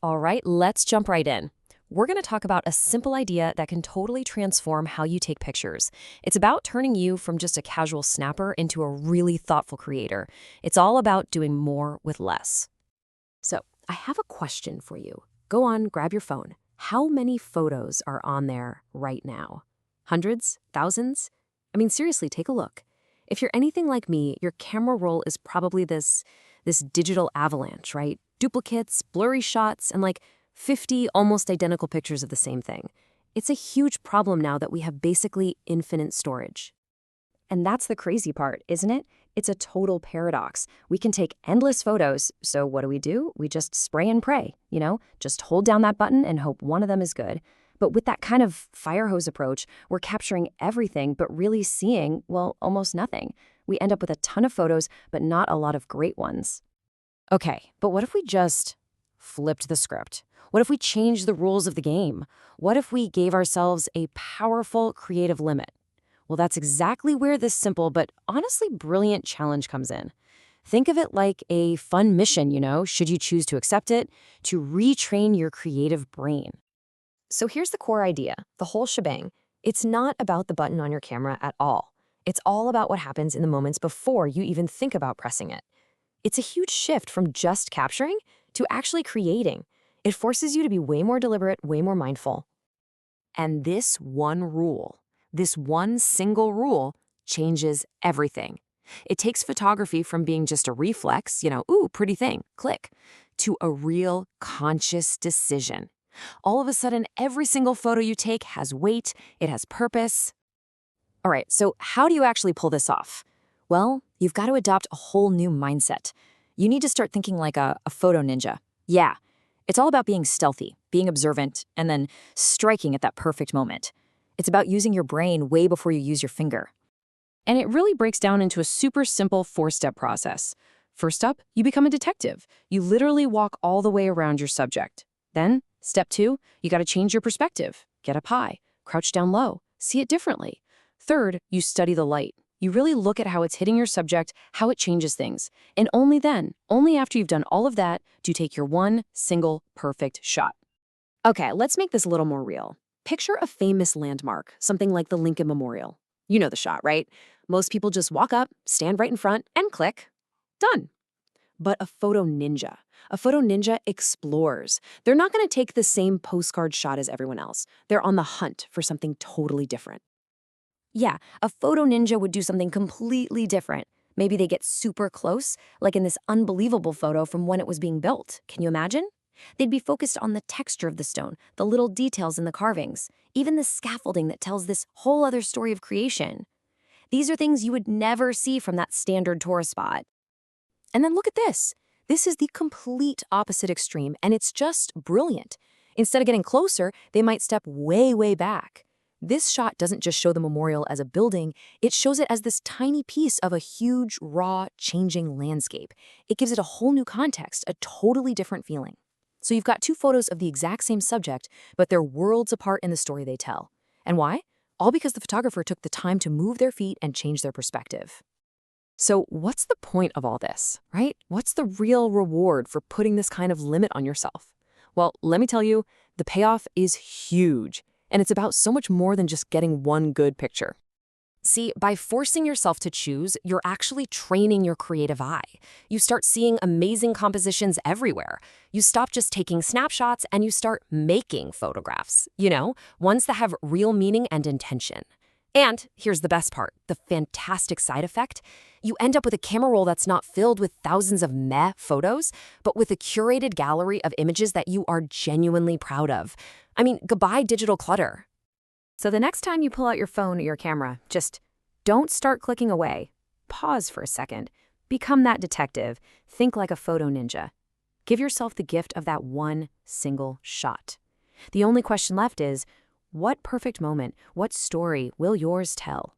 All right, let's jump right in. We're going to talk about a simple idea that can totally transform how you take pictures. It's about turning you from just a casual snapper into a really thoughtful creator. It's all about doing more with less. So, I have a question for you. Go on, grab your phone. How many photos are on there right now? Hundreds? Thousands? I mean, seriously, take a look. If you're anything like me, your camera roll is probably this digital avalanche, right? Duplicates, blurry shots, and like 50 almost identical pictures of the same thing. It's a huge problem now that we have basically infinite storage. And that's the crazy part, isn't it? It's a total paradox. We can take endless photos, so what do? We just spray and pray, Just hold down that button and hope one of them is good. But with that kind of fire hose approach, we're capturing everything but really seeing, well, almost nothing. We end up with a ton of photos, but not a lot of great ones. Okay, but what if we just flipped the script? What if we changed the rules of the game? What if we gave ourselves a powerful creative limit? Well, that's exactly where this simple but honestly brilliant challenge comes in. Think of it like a fun mission, should you choose to accept it, to retrain your creative brain. So here's the core idea, the whole shebang. It's not about the button on your camera at all. It's all about what happens in the moments before you even think about pressing it. It's a huge shift from just capturing to actually creating. It forces you to be way more deliberate, way more mindful. And this one single rule changes everything. It takes photography from being just a reflex, ooh, pretty thing, click, to a real conscious decision. All of a sudden, every single photo you take has weight, it has purpose. All right, so how do you actually pull this off? Well, you've got to adopt a whole new mindset. You need to start thinking like a photo ninja. Yeah, it's all about being stealthy, being observant, and then striking at that perfect moment. It's about using your brain way before you use your finger. And it really breaks down into a super simple 4-step process. First up, you become a detective. You literally walk all the way around your subject. Then, step 2, you got to change your perspective. Get up high, crouch down low, see it differently. Third, you study the light. You really look at how it's hitting your subject, how it changes things. And only then, only after you've done all of that, do you take your one single perfect shot. Okay, let's make this a little more real. Picture a famous landmark, something like the Lincoln Memorial. You know the shot, right? Most people just walk up, stand right in front, and click. Done. But a photo ninja explores. They're not going to take the same postcard shot as everyone else. They're on the hunt for something totally different. Yeah, a photo ninja would do something completely different. Maybe they get super close, like in this unbelievable photo from when it was being built. Can you imagine? They'd be focused on the texture of the stone, the little details in the carvings, even the scaffolding that tells this whole other story of creation. These are things you would never see from that standard tourist spot. And then look at this. This is the complete opposite extreme, and it's just brilliant. Instead of getting closer, they might step way, way back. This shot doesn't just show the memorial as a building, it shows it as this tiny piece of a huge, raw, changing landscape. It gives it a whole new context, a totally different feeling. So you've got 2 photos of the exact same subject, but they're worlds apart in the story they tell. And why? All because the photographer took the time to move their feet and change their perspective. So what's the point of all this, right? What's the real reward for putting this kind of limit on yourself? Well, let me tell you, the payoff is huge. And it's about so much more than just getting one good picture. See, by forcing yourself to choose, you're actually training your creative eye. You start seeing amazing compositions everywhere. You stop just taking snapshots and you start making photographs, ones that have real meaning and intention. And here's the best part, the fantastic side effect. You end up with a camera roll that's not filled with thousands of meh photos, but with a curated gallery of images that you are genuinely proud of. I mean, goodbye digital clutter. So the next time you pull out your phone or your camera, just don't start clicking away. Pause for a second. Become that detective. Think like a photo ninja. Give yourself the gift of that one single shot. The only question left is, what perfect moment, what story will yours tell?